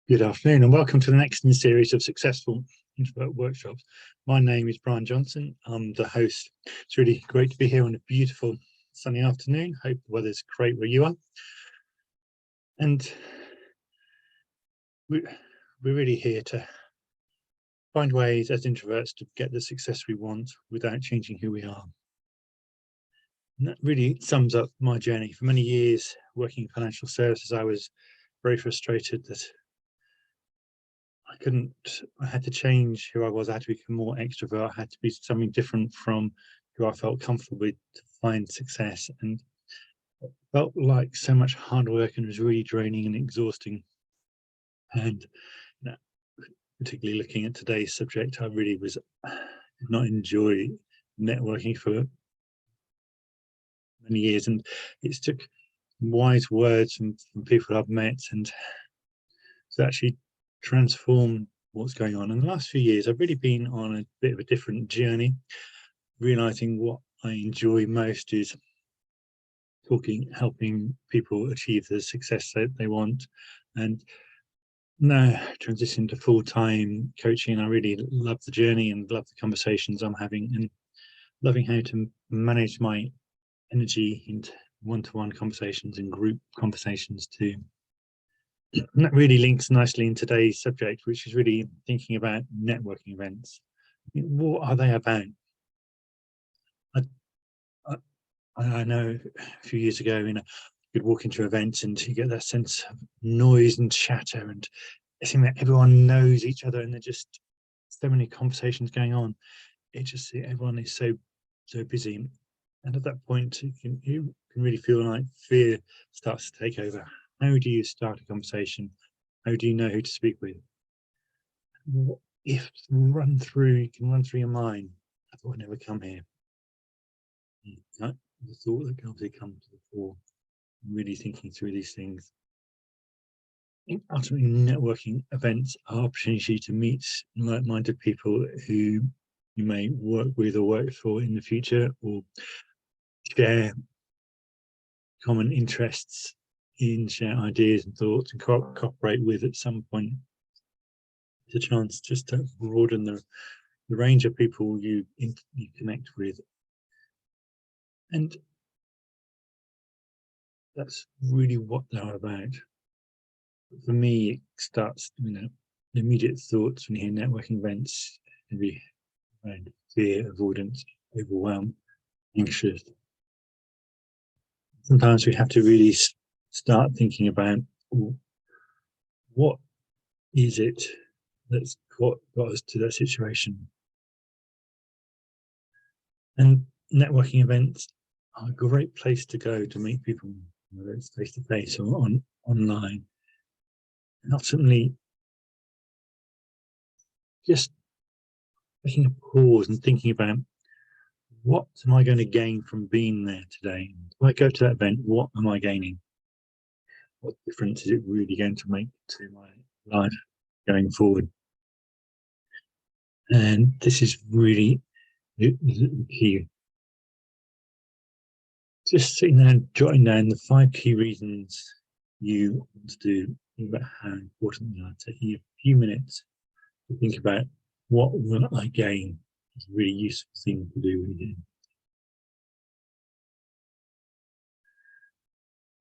Good afternoon and welcome to the next in the series of Successful Introvert Workshops. My name is Brian Johnson. I'm the host. It's really great to be here on a beautiful sunny afternoon. Hope the weather's great where you are. And we're really here to find ways as introverts to get the success we want without changing who we are. And that really sums up my journey. For many years working in financial services, I was very frustrated that I had to change who I was. I had to become more extrovert. I had to be something different from who I felt comfortable with to find success, and it felt like so much hard work and was really draining and exhausting. And you know, particularly looking at today's subject, I really did not enjoy networking for many years, and it's took wise words from people I've met and to actually transform what's going on. In the last few years, I've really been on a bit of a different journey, realizing what I enjoy most is helping people achieve the success that they want, and now transition to full-time coaching. I really love the journey and love the conversations I'm having, and loving how to manage my energy into one-to-one conversations and group conversations too. And that really links nicely in today's subject, which is really thinking about networking events. What are they about? I know a few years ago, you'd walk into events and you get that sense of noise and chatter, and it seems that everyone knows each other, and there's just so many conversations going on. Everyone is so busy, and at that point, you can really feel like fear starts to take over. How do you start a conversation? How do you know who to speak with? What if you can run through your mind? I thought I'd never come here. The thought that can obviously come to the fore, really thinking through these things. Ultimately, networking events are opportunity to meet like-minded people who you may work with or work for in the future, or share common interests share ideas and thoughts and cooperate with at some point. It's a chance just to broaden the range of people you connect with, and that's really what they're about. For me, it starts, the immediate thoughts when you hear networking events can be around fear, avoidance, overwhelm, anxious. Sometimes we have to really start thinking about what is it that's got us to that situation. And networking events are a great place to go to meet people, whether it's face-to-face or online. And ultimately, just taking a pause and thinking about, what am I going to gain from being there today? If I go to that event, what am I gaining? What difference is it really going to make to my life going forward? And this is really the key. Just sitting there and jotting down the 5 key reasons you want to do. Think about how important they are. Taking a few minutes to think about, what will I gain? It's a really useful thing to do when you're doing.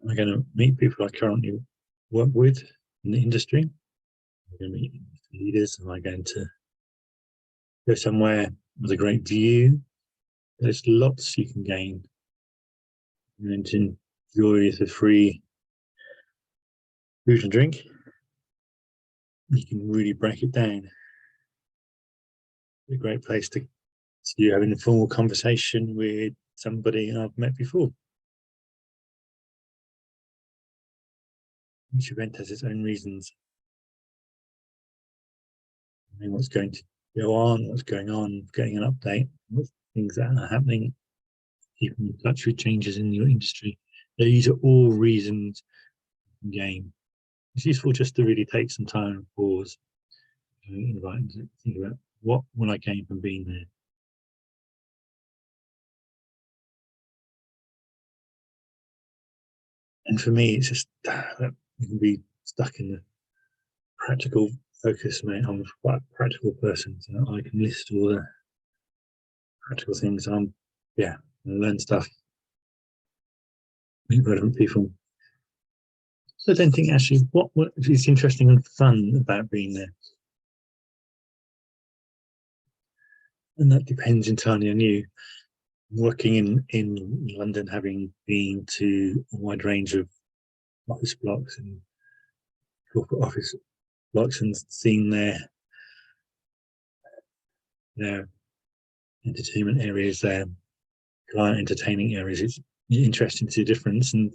Am I going to meet people I currently work with in the industry? Am I going to meet leaders? Am I going to go somewhere with a great view? There's lots you can gain, and to enjoy the free food and drink. You can really break it down. It's a great place to you having a formal conversation with somebody I've met before. Each event has its own reasons. I mean, what's going to go on, what's going on, getting an update, what things that are happening, keeping in touch with changes in your industry. These are all reasons to gain. It's useful just to really take some time and pause, and think about, what will I gain from being there? And for me, it's just that you can be stuck in the practical focus, mate. I'm quite a practical person, so I can list all the practical things. Yeah, learn stuff, meet relevant people. So I don't think actually what is interesting and fun about being there, and that depends entirely on you. Working in London, having been to a wide range of office blocks and corporate office blocks and seeing their entertainment areas, their client entertaining areas, it's interesting to see a difference. And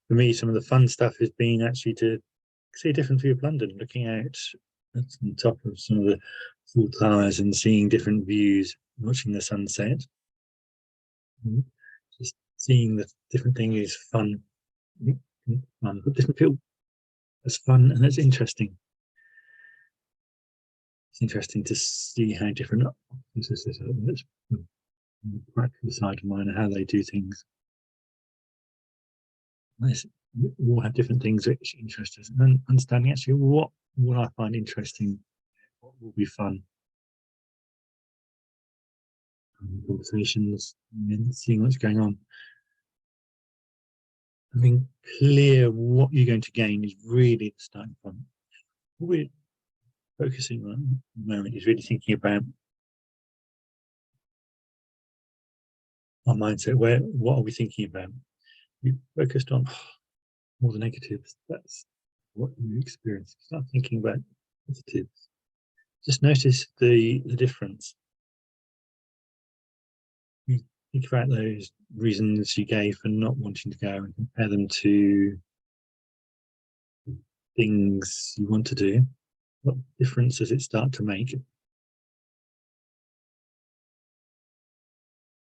for me, some of the fun stuff has been actually to see a different view of London, looking out at the top of some of the tall towers and seeing different views, watching the sunset. Just seeing the different thing is fun, but different people. It's fun and it's interesting. It's interesting to see how different businesses are. That's the practical side of mine and how they do things. We all have different things which interest us, and understanding actually what I find interesting, what will be fun. Conversations and seeing what's going on. Having clear what you're going to gain is really the starting point. What we're focusing on at the moment is really thinking about our mindset. What are we thinking about? We focused on more the negatives. That's what you experience. Start thinking about positives. Just notice the difference. You think about those reasons you gave for not wanting to go and compare them to things you want to do. What difference does it start to make?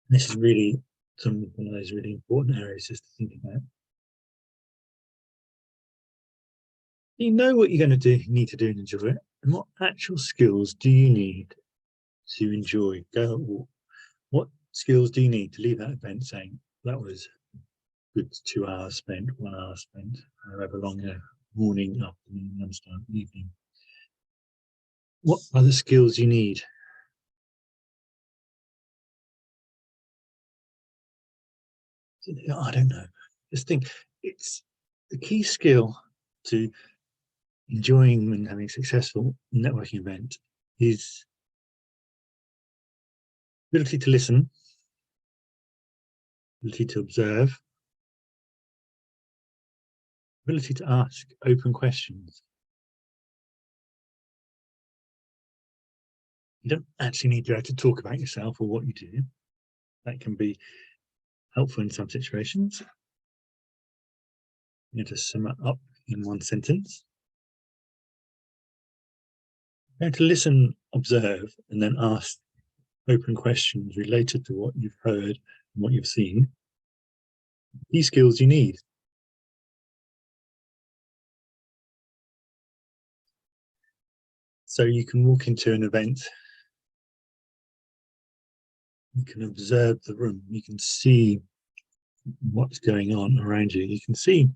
This is really one of those really important areas just to think about. You know what you're going to need to do and enjoy it, and what actual skills do you need to enjoy? What skills do you need to leave that event saying that was good 2 hours spent, 1 hour spent, however long, morning, afternoon, lunchtime, evening? What are the skills you need? I don't know. Just think, it's the key skill to enjoying and having a successful networking event is ability to listen, ability to observe, ability to ask open questions. You don't actually need to be able to talk about yourself or what you do. That can be helpful in some situations. You need to sum it up in one sentence. You have to listen, observe, and then ask open questions related to what you've heard and what you've seen. These skills you need. So you can walk into an event, you can observe the room, you can see what's going on around you. You can see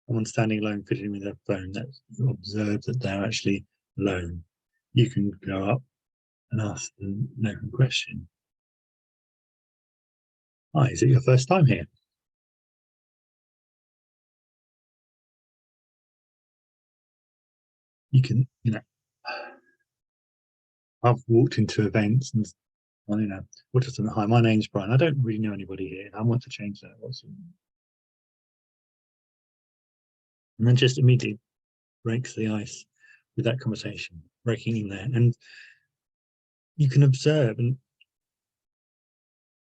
someone standing alone fiddling with their phone. That you observe that they're actually alone. You can go up and ask them an open question. Hi, is it your first time here? You can, I've walked into events and, what is it? Hi, my name's Brian. I don't really know anybody here. I want to change that. And then just immediately breaks the ice with that conversation, breaking in there. And you can observe and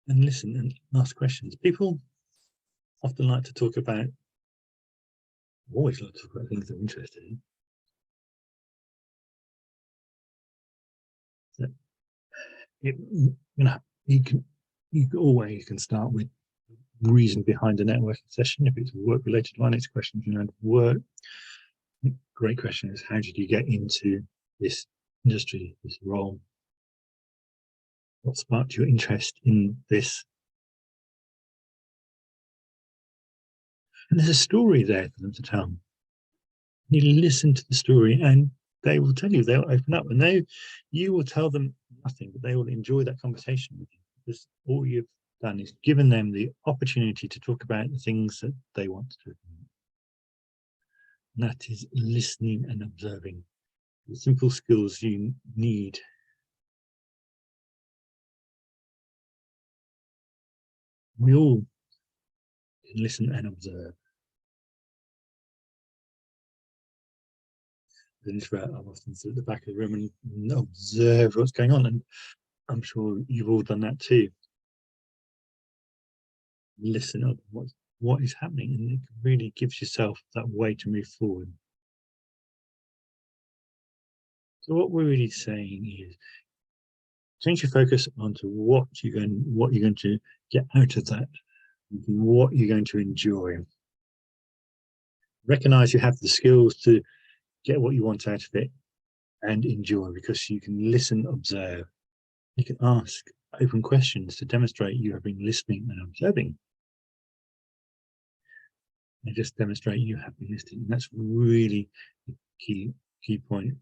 listen and ask questions. People often like to talk about, always like to talk about things they're interested in. So you always can start with reason behind a networking session. If it's a work related one, it's questions around work. Great question is, how did you get into this industry, this role? What sparked your interest in this? And there's a story there for them to tell. You listen to the story, and they will tell you, they'll open up, and you will tell them nothing, but they will enjoy that conversation with you, because all you've done is given them the opportunity to talk about the things that they want to talk about. And that is listening and observing. The simple skills you need. We all can listen and observe. I've often sit at the back of the room and observe what's going on, and I'm sure you've all done that too. Listen up, what is happening, and it really gives yourself that way to move forward. So what we're really saying is change your focus onto what you're going to get out of that, what you're going to enjoy. Recognize you have the skills to get what you want out of it and enjoy, because you can listen, observe. You can ask open questions to demonstrate you have been listening and observing. They just demonstrate you have been listening. And that's really the key point.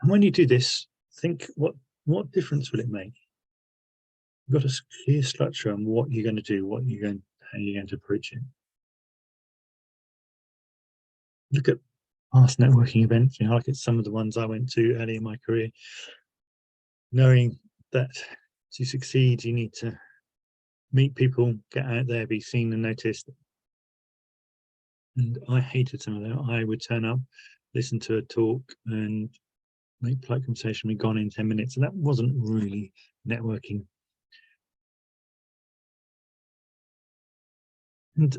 And when you do this, think what difference will it make? You've got a clear structure on what you're going to do, how you're going to approach it. Look at past networking events, like at some of the ones I went to early in my career, knowing that to succeed, you need to meet people, get out there, be seen and noticed. And I hated some of that. I would turn up, listen to a talk and make polite conversation, be gone in 10 minutes. And that wasn't really networking. And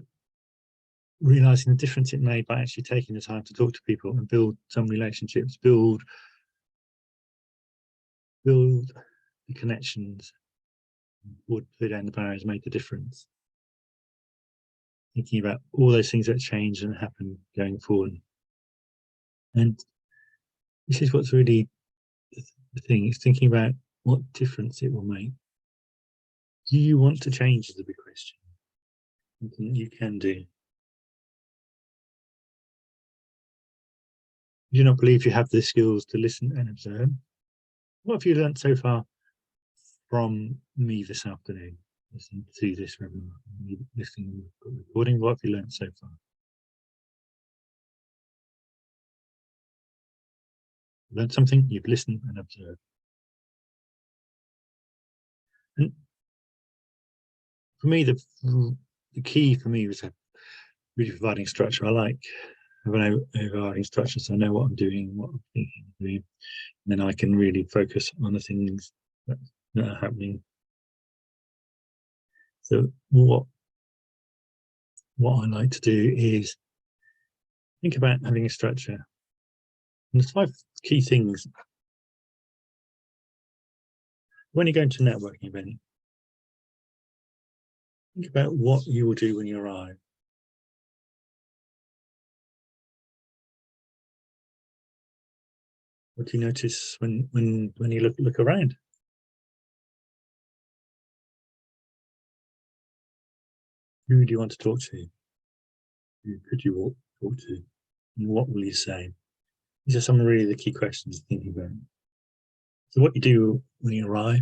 realizing the difference it made by actually taking the time to talk to people and build some relationships, build the connections, would put down the barriers, made the difference. Thinking about all those things that change and happen going forward. And this is what's really the thing, is thinking about what difference it will make. Do you want to change is the big question. Something that you can do. Do you not believe you have the skills to listen and observe? What have you learned so far from me this afternoon? Listening to this webinar, listening to the recording, what have you learned so far? Learned something, you've listened and observed. And for me, the key for me was really providing structure. I like having overriding structure, so I know what I'm doing, what I'm thinking of doing, and then I can really focus on the things that are happening. So what I like to do is think about having a structure. And there's 5 key things. When you go into a networking event, think about what you will do when you arrive. What do you notice when you look around? Who do you want to talk to? Who could you talk to? And what will you say? These are some of really the key questions to think about. So what you do when you arrive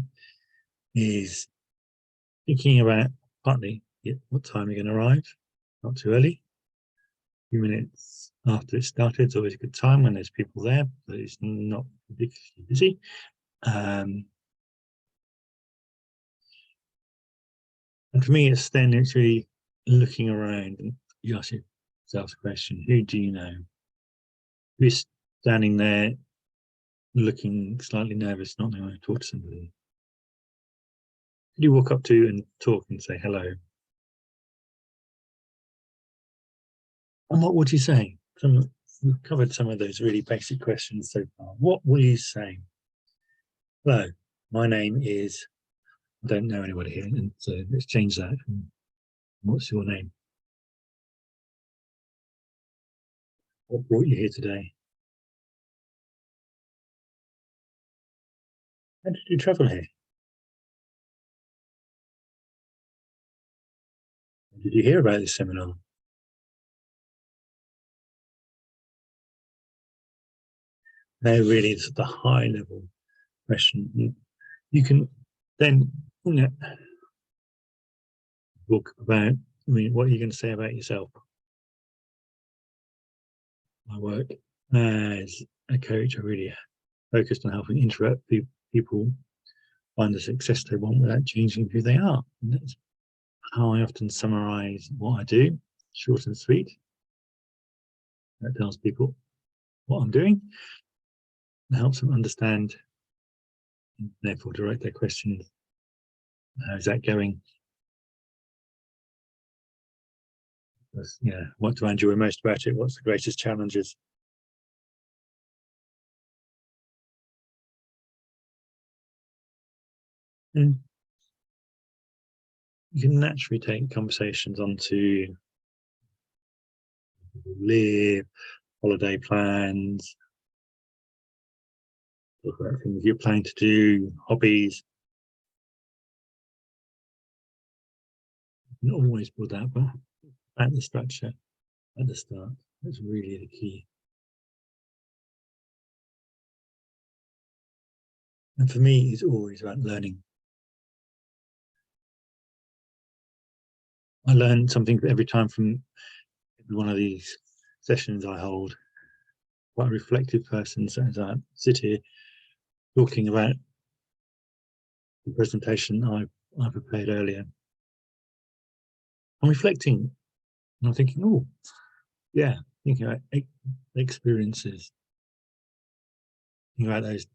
is thinking about partly what time you're going to arrive, not too early. A few minutes after it started is always a good time when there's people there, but it's not ridiculously busy. And for me, it's really looking around, and you ask yourself the question, who do you know? Who's standing there looking slightly nervous, not knowing how to talk to somebody? Who do you walk up to and talk and say hello? And what would you say? We've covered some of those really basic questions so far. What will you say? Hello, my name is, I don't know anybody here, and so let's change that. What's your name? What brought you here today? How did you travel here? Did you hear about this seminar? They're really the high level question. You can then talk about, what are you going to say about yourself? I work as a coach. I really focused on helping introvert people find the success they want without changing who they are. And that's how I often summarize what I do, short and sweet. That tells people what I'm doing and helps them understand, and therefore direct their questions. How's that going? What do I enjoy most about it? What's the greatest challenges? And you can naturally take conversations onto live, holiday plans, talk about things you're planning to do, hobbies. You can always build that, but at the structure at the start, that's really the key. And for me, it's always about learning. I learn something every time from every one of these sessions I hold. Quite a reflective person, so as I sit here talking about the presentation I prepared earlier, I'm reflecting and I'm thinking, oh, yeah, thinking about experiences, thinking about those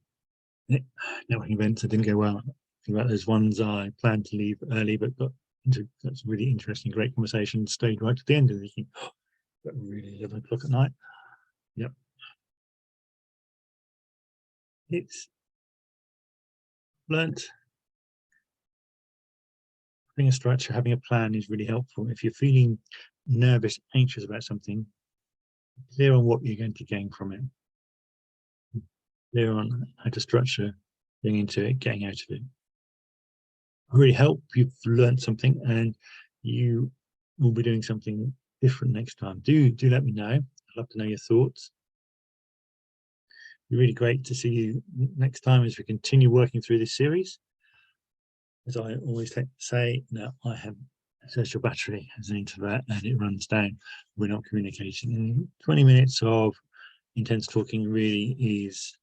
networking events that didn't go well, thinking about those ones I planned to leave early but got into that's really interesting, great conversation, stayed right to the end, and thinking, oh, that really 11 o'clock at night. Yep. It's learnt having a structure, having a plan is really helpful. If you're feeling nervous, anxious about something, clear on what you're going to gain from it, clear on how to structure getting into it, getting out of it. Really help. You've learned something and you will be doing something different next time. Do let me know. I'd love to know your thoughts. It'd be really great to see you next time as we continue working through this series. As I always say, now I have a social battery as an introvert and it runs down. We're not communicating. And 20 minutes of intense talking really is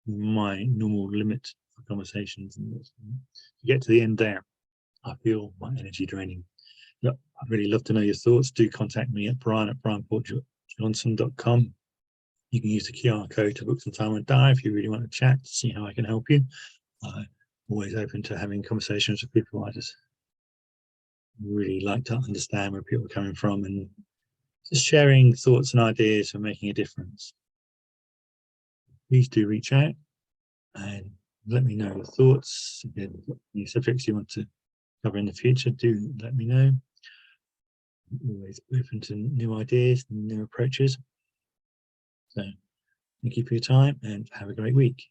my normal limit for conversations. And to get to the end there, I feel my energy draining. Look, I'd really love to know your thoughts. Do contact me at brian@brianportjohnson.com. You can use the QR code to book some time and dive if you really want to chat to see how I can help you. I'm always open to having conversations with people. I just really like to understand where people are coming from and just sharing thoughts and ideas for making a difference. Please do reach out and let me know your thoughts. Again, any subjects you want to cover in the future, do let me know. I'm always open to new ideas and new approaches. So thank you for your time and have a great week.